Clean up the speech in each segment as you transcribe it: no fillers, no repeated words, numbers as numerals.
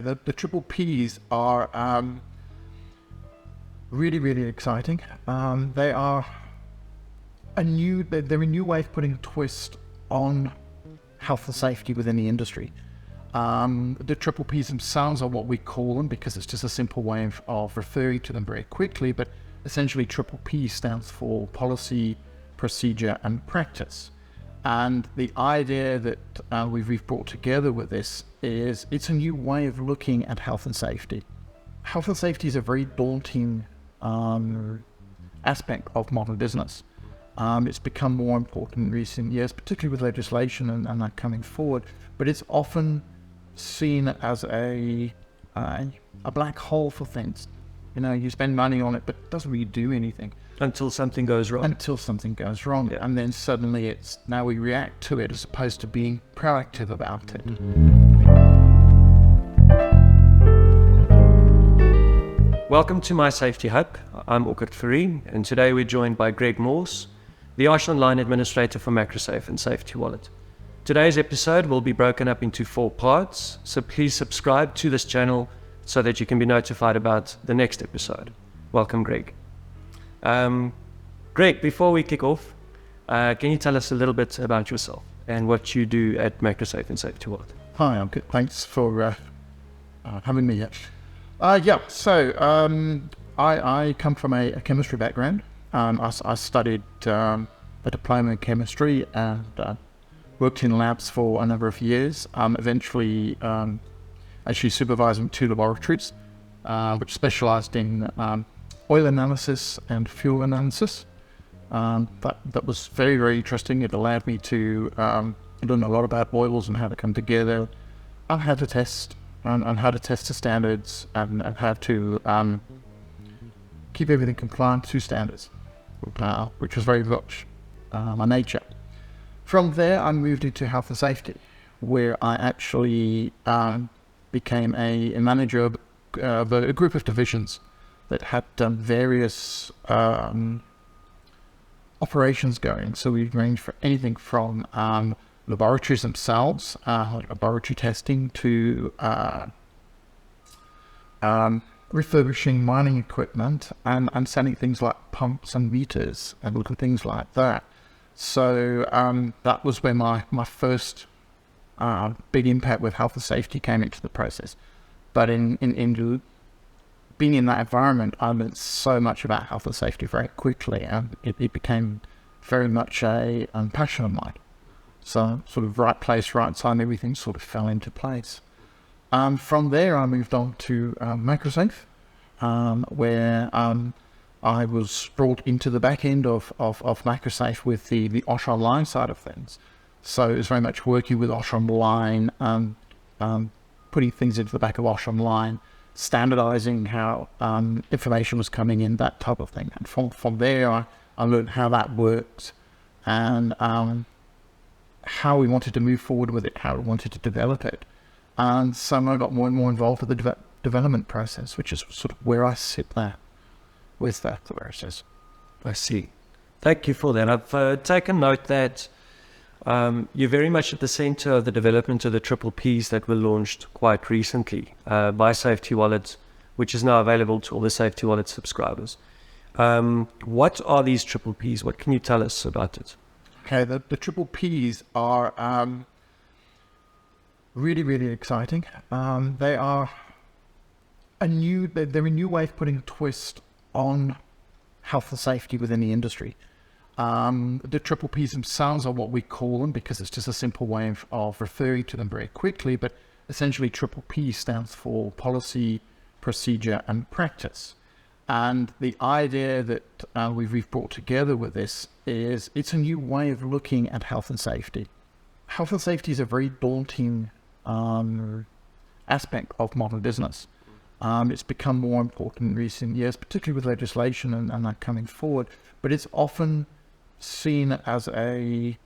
The triple Ps are really exciting. They are they're a new way of putting a twist on health and safety within the industry. The triple Ps themselves are what we call them because it's just a simple way of referring to them very quickly, but essentially triple P stands for policy, procedure, and practice. And the idea that we've brought together with this is it's a new way of looking at health and safety. Health and safety is a very daunting aspect of modern business. It's become more important in recent years, particularly with legislation and that coming forward, but it's often seen as a black hole for things. You know, you spend money on it, but it doesn't really do anything. Until something goes wrong. Yeah. And then suddenly now we react to it as opposed to being proactive about it. Welcome to My Safety Hub. I'm Orkut Fareed, and today we're joined by Greg Morse, the Arch Online Administrator for MacroSafe and Safety Wallet. Today's episode will be broken up into 4 parts, so please subscribe to this channel so that you can be notified about the next episode. Welcome, Greg. Greg, before we kick off, can you tell us a little bit about yourself and what you do at MacroSafe and Safety Wallet? Hi, I'm good. Thanks for having me here. I come from a chemistry background. I studied a diploma in chemistry and worked in labs for a number of years, eventually actually supervising 2 laboratories, which specialized in oil analysis and fuel analysis. That was very interesting. It allowed me to learn a lot about oils and how to come together, and how to test, and how to test to standards, and how to keep everything compliant to standards, which was very much my nature. From there, I moved into health and safety, where I actually became a manager of a group of divisions that had various operations going. So we ranged for anything from laboratories themselves, laboratory testing, to refurbishing mining equipment and selling things like pumps and meters and little things like that. So that was where my first big impact with health and safety came into the process. But in being in that environment, I learned so much about health and safety very quickly, and it became very much a passion of mine. So sort of right place, right time, everything sort of fell into place. From there, I moved on to MacroSafe, where I was brought into the back end of MacroSafe with the Arch Online side of things. So it was very much working with Arch Online, putting things into the back of Arch Online, standardizing how information was coming in, that type of thing. And from there, I learned how that worked, and how we wanted to move forward with it, how we wanted to develop it. And so I got more and more involved with the development process, which is sort of where I sit there with that process. I see. Thank you for that. I've taken note that you're very much at the center of the development of the triple Ps that were launched quite recently by Safety Wallet, which is now available to all the Safety Wallet subscribers. What are these triple Ps? What can you tell us about it? Okay, the triple Ps are really exciting. They are they're a new way of putting a twist on health and safety within the industry. The triple Ps themselves are what we call them because it's just a simple way of referring to them very quickly, but essentially triple P stands for policy, procedure, and practice. And the idea that we've brought together with this is it's a new way of looking at health and safety. Health and safety is a very daunting aspect of modern business. It's become more important in recent years, particularly with legislation and that coming forward, but it's often seen as a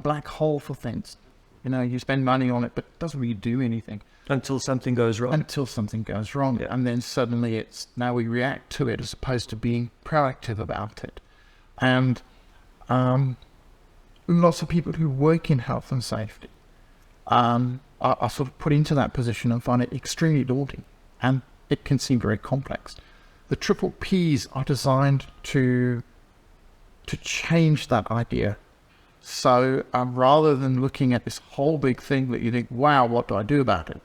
black hole for things. You know, you spend money on it, but it doesn't really do anything. Until something goes wrong. Yeah. And then suddenly now we react to it as opposed to being proactive about it. And lots of people who work in health and safety are are sort of put into that position and find it extremely daunting, and it can seem very complex. The triple Ps are designed to change that idea. So rather than looking at this whole big thing that you think, wow, what do I do about it?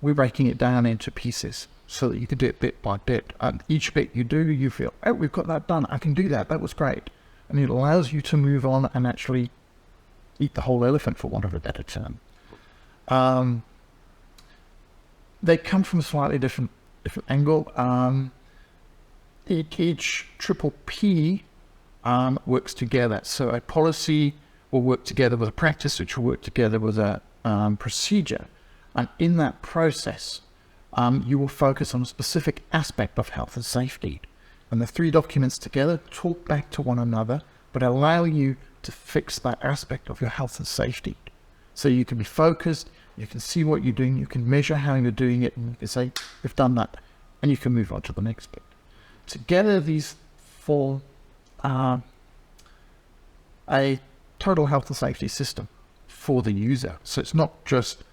We're breaking it down into pieces so that you can do it bit by bit. And each bit you do, you feel, oh, we've got that done. I can do that. That was great. And it allows you to move on and actually eat the whole elephant, for want of a better term. They come from a slightly different angle. Each triple P works together. So a policy will work together with a practice, which will work together with a procedure. And in that process, you will focus on a specific aspect of health and safety. And the three documents together talk back to one another, but allow you to fix that aspect of your health and safety. So you can be focused, you can see what you're doing, you can measure how you're doing it, and you can say, we've done that, and you can move on to the next bit. Together, these form a total health and safety system for the user. So it's not just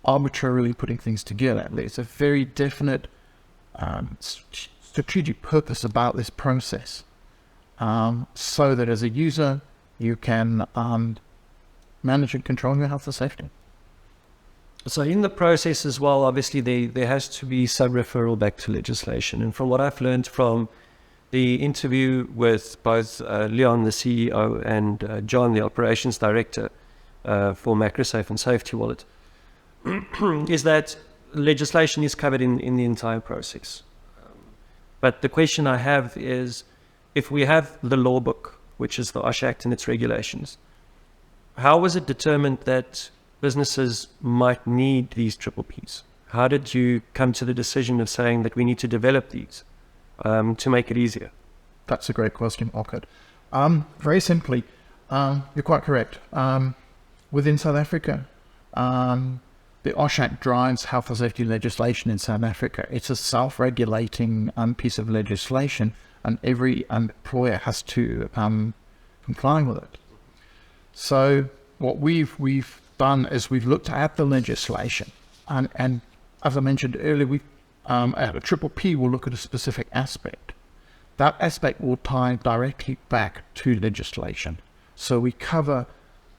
arbitrarily putting things together. There's a very definite strategic purpose about this process, so that as a user, you can manage and control your health and safety. So in the process as well, obviously there has to be some referral back to legislation. And from what I've learned from the interview with both Leon, the CEO, and John, the operations director for MacroSafe and Safety Wallet, is that legislation is covered in the entire process. But the question I have is, if we have the law book, which is the OSH Act and its regulations, how was it determined that businesses might need these triple Ps? How did you come to the decision of saying that we need to develop these to make it easier? That's a great question, Ockett. Very simply, you're quite correct. Within South Africa, the OSH Act drives health and safety legislation in South Africa. It's a self-regulating piece of legislation, and every employer has to comply with it. So what we've done is we've looked at the legislation, and as I mentioned earlier, we at a triple P will look at a specific aspect. That aspect will tie directly back to legislation. So we cover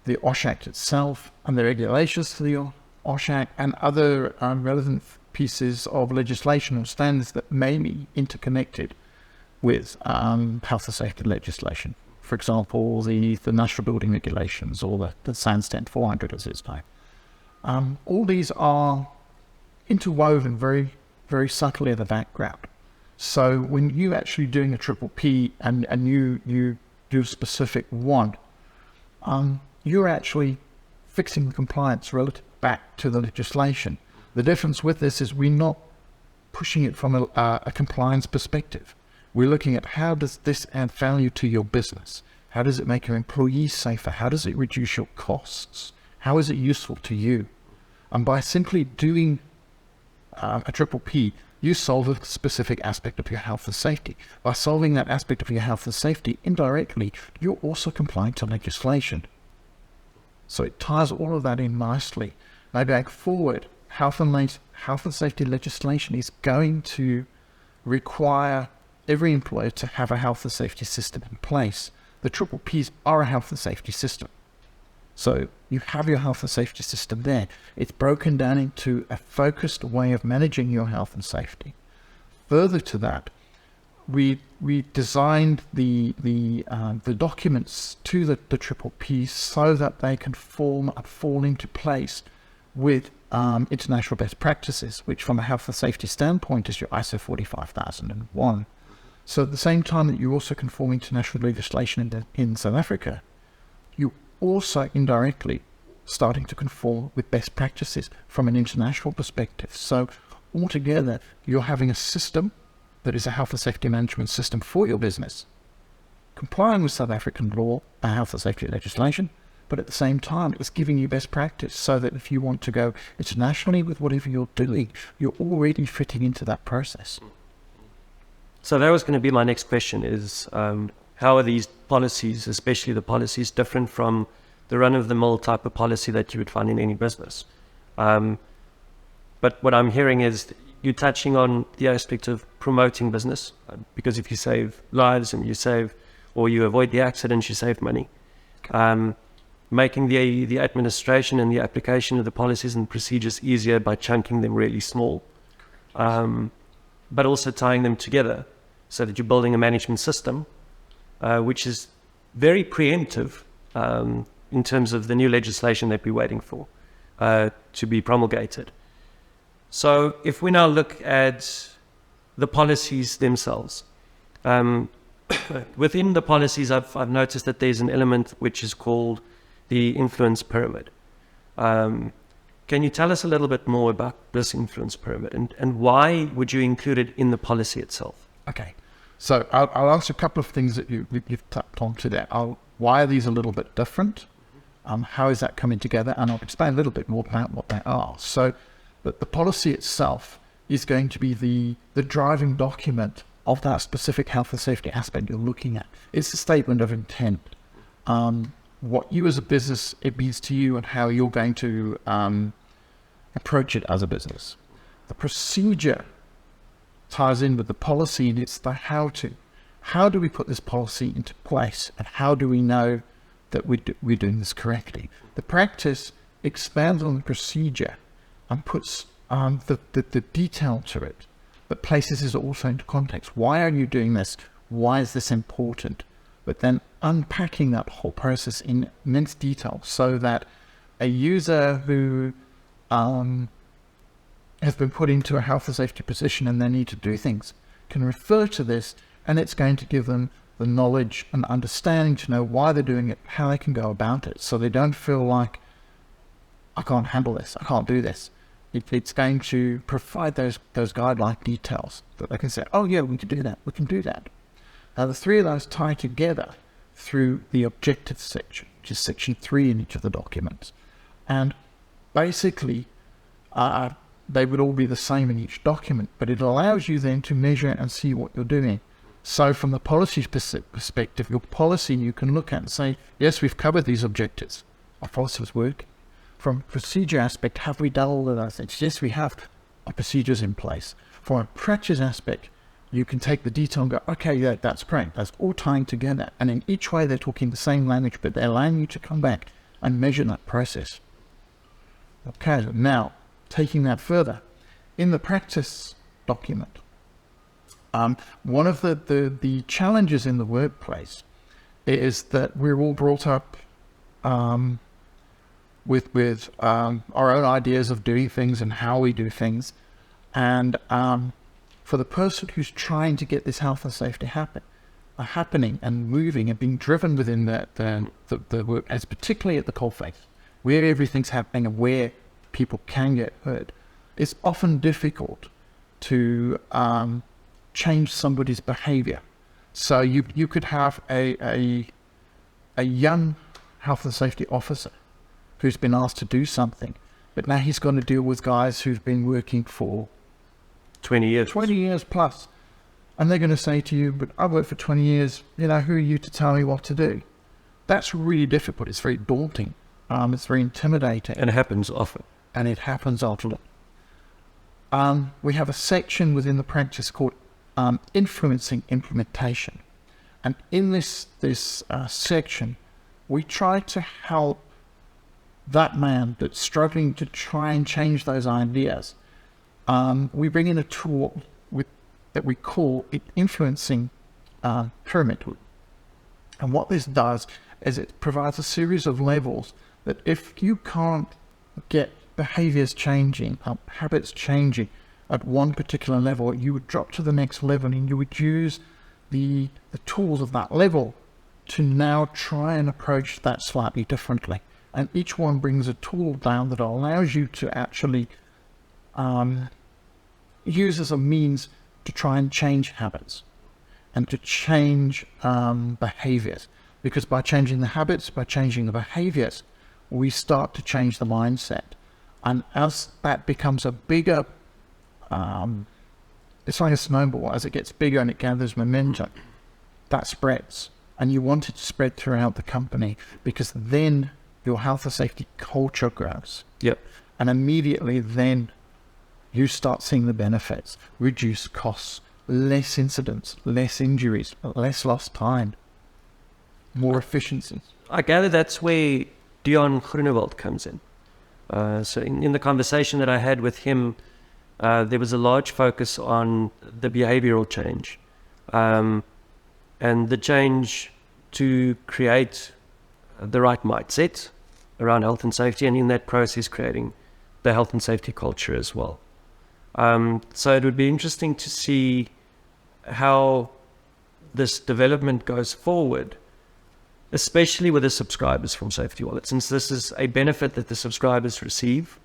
the OSH Act itself and the regulations to the OSH Act and other relevant pieces of legislation or standards that may be interconnected with health and safety legislation. For example, the National Building Regulations or the Sandstand 400 as it's known. All these are interwoven very, very subtly in the background. So when you're actually doing a triple P and you do a specific one, you're actually fixing the compliance relative back to the legislation. The difference with this is we're not pushing it from a compliance perspective. We're looking at how does this add value to your business? How does it make your employees safer? How does it reduce your costs? How is it useful to you? And by simply doing a triple P, you solve a specific aspect of your health and safety. By solving that aspect of your health and safety, indirectly, you're also complying to legislation. So it ties all of that in nicely. Now back forward, health and safety legislation is going to require every employer to have a health and safety system in place. The triple Ps are a health and safety system. So you have your health and safety system there. It's broken down into a focused way of managing your health and safety. Further to that, we designed the documents to the triple Ps so that they can fall into place with international best practices, which from a health and safety standpoint is your ISO 45001. So at the same time that you also conform international legislation in South Africa, you also indirectly starting to conform with best practices from an international perspective. So altogether, you're having a system that is a health and safety management system for your business, complying with South African law and health and safety legislation, but at the same time, it's giving you best practice so that if you want to go internationally with whatever you're doing, you're already fitting into that process. So that was going to be my next question is, how are these policies, especially the policies, different from the run-of-the-mill type of policy that you would find in any business. But what I'm hearing is you're touching on the aspect of promoting business, because if you save lives and you avoid the accidents, you save money. Making the administration and the application of the policies and procedures easier by chunking them really small, but also tying them together so that you're building a management system, which is very preemptive in terms of the new legislation that we're waiting for to be promulgated. So if we now look at the policies themselves, within the policies, I've noticed that there's an element which is called the influence pyramid. Can you tell us a little bit more about this influence pyramid and why would you include it in the policy itself? Okay, so I'll answer a couple of things that you've tapped on today. Why are these a little bit different? How is that coming together? And I'll explain a little bit more about what they are. So but the policy itself is going to be the driving document of that specific health and safety aspect you're looking at. It's a statement of intent. What you as a business, it means to you and how you're going to approach it as a business. The procedure ties in with the policy, and it's the how to. How do we put this policy into place, and how do we know that we're doing this correctly? The practice expands on the procedure and puts the detail to it, but places it also into context. Why are you doing this? Why is this important? But then unpacking that whole process in immense detail so that a user who has been put into a health and safety position and they need to do things can refer to this, and it's going to give them the knowledge and understanding to know why they're doing it, how they can go about it, so they don't feel like, I can't handle this, I can't do this. It's going to provide those guideline details that they can say, oh yeah, we can do that, we can do that. Now the three of those tie together through the objective section, which is section 3 in each of the documents. And basically, they would all be the same in each document, but it allows you then to measure and see what you're doing. So from the policy perspective, your policy you can look at and say, yes, we've covered these objectives. Our policy was working. From procedure aspect, have we done all of those things? Yes, we have our procedures in place. From a practice aspect, you can take the detail and go, okay, yeah, that's great. That's all tying together. And in each way, they're talking the same language, but they're allowing you to come back and measure that process. Okay, now, taking that further, in the practice document, one of the challenges in the workplace is that we're all brought up with our own ideas of doing things and how we do things. And for the person who's trying to get this health and safety happening and moving and being driven within the work, as particularly at the coalface, where everything's happening and where people can get hurt, it's often difficult to change somebody's behavior. So you could have a young health and safety officer who's been asked to do something, but now he's going to deal with guys who've been working for 20 years plus. And they're going to say to you, but I've worked for 20 years, who are you to tell me what to do? That's really difficult. It's very daunting. It's very intimidating. And it happens often. We have a section within the practice called influencing implementation. And in this section, we try to help that man that's struggling to try and change those ideas. We bring in a tool that we call it influencing pyramid. And what this does is it provides a series of levels that if you can't get behaviors changing, habits changing at one particular level, you would drop to the next level and you would use the tools of that level to now try and approach that slightly differently. And each one brings a tool down that allows you to actually use as a means to try and change habits and to change behaviors. Because by changing the habits, by changing the behaviors, we start to change the mindset. And as that becomes a bigger, it's like a snowball. As it gets bigger and it gathers momentum, that spreads. And you want it to spread throughout the company, because then your health and safety culture grows. Yep. And immediately then you start seeing the benefits, reduced costs, less incidents, less injuries, less lost time, more efficiency. I gather that's where Dion Groenewald comes in. So in the conversation that I had with him, there was a large focus on the behavioral change, and the change to create the right mindset around health and safety, and in that process creating the health and safety culture as well. So it would be interesting to see how this development goes forward, especially with the subscribers from Safety Wallet, since this is a benefit that the subscribers receive.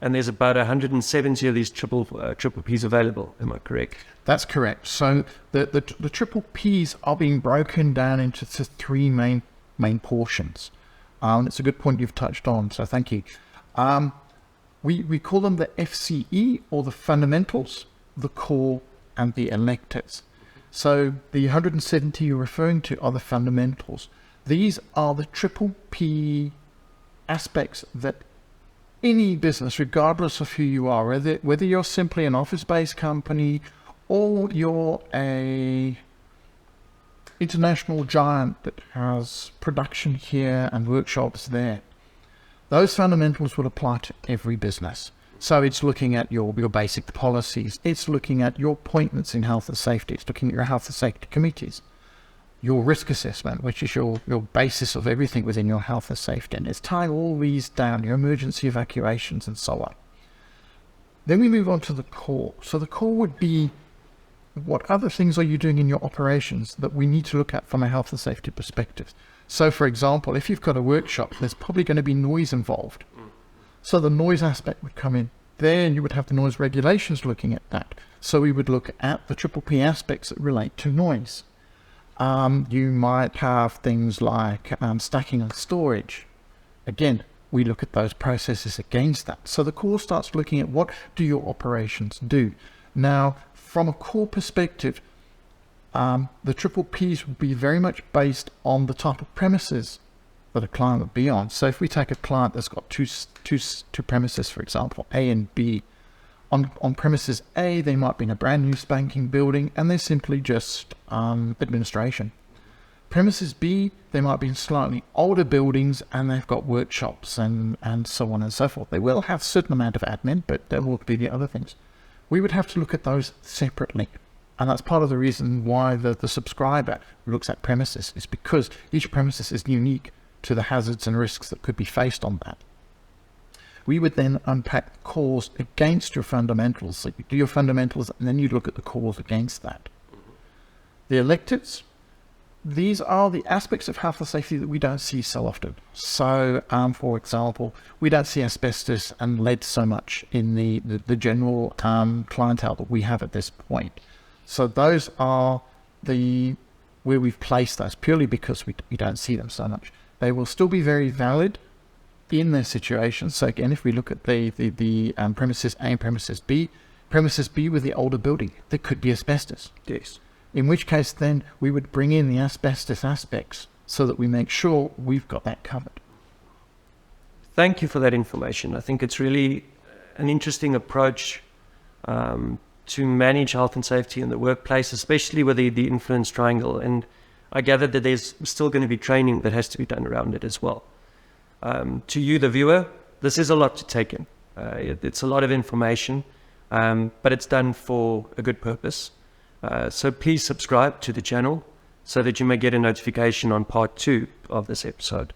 And there's about 170 of these triple Ps available. Am I correct? That's correct. So the triple Ps are being broken down into three main portions. It's a good point you've touched on, so thank you. We call them the FCE, or the fundamentals, the core, and the electives. So the 170 you're referring to are the fundamentals. These are the triple P aspects that any business, regardless of who you are, whether you're simply an office-based company or you're a international giant that has production here and workshops there, those fundamentals will apply to every business. So it's looking at your basic policies, it's looking at your appointments in health and safety, it's looking at your health and safety committees, your risk assessment, which is your basis of everything within your health and safety, and it's tying all these down, your emergency evacuations and so on. Then we move on to the core. So the core would be, what other things are you doing in your operations that we need to look at from a health and safety perspective? So for example, if you've got a workshop, there's probably going to be noise involved. So the noise aspect would come in. Then you would have the noise regulations looking at that. So we would look at the triple P aspects that relate to noise. You might have things like stacking and storage. Again, we look at those processes against that. So the core starts looking at, what do your operations do? Now, from a core perspective, the triple Ps would be very much based on the type of premises that a client would be on. So if we take a client that's got two premises, for example, A and B, on premises A, they might be in a brand new spanking building and they're simply just administration. Premises B, they might be in slightly older buildings and they've got workshops and so on and so forth. They will have a certain amount of admin, but there will be the other things. We would have to look at those separately. And that's part of the reason why the subscriber looks at premises, is because each premises is unique to the hazards and risks that could be faced on that. We would then unpack the cause against your fundamentals. So you do your fundamentals and then you look at the cause against that. The electives, these are the aspects of health and safety that we don't see so often. So, for example, we don't see asbestos and lead so much in the general clientele that we have at this point. So those are where we've placed those, purely because we don't see them so much. They will still be very valid in their situation. So again, if we look at the premises A and premises B with the older building, there could be asbestos. Yes. In which case then we would bring in the asbestos aspects so that we make sure we've got that covered. Thank you for that information. I think it's really an interesting approach to manage health and safety in the workplace, especially with the influence triangle. And I gather that there's still going to be training that has to be done around it as well. To you, the viewer, this is a lot to take in. It's a lot of information, but it's done for a good purpose. So please subscribe to the channel so that you may get a notification on part 2 of this episode.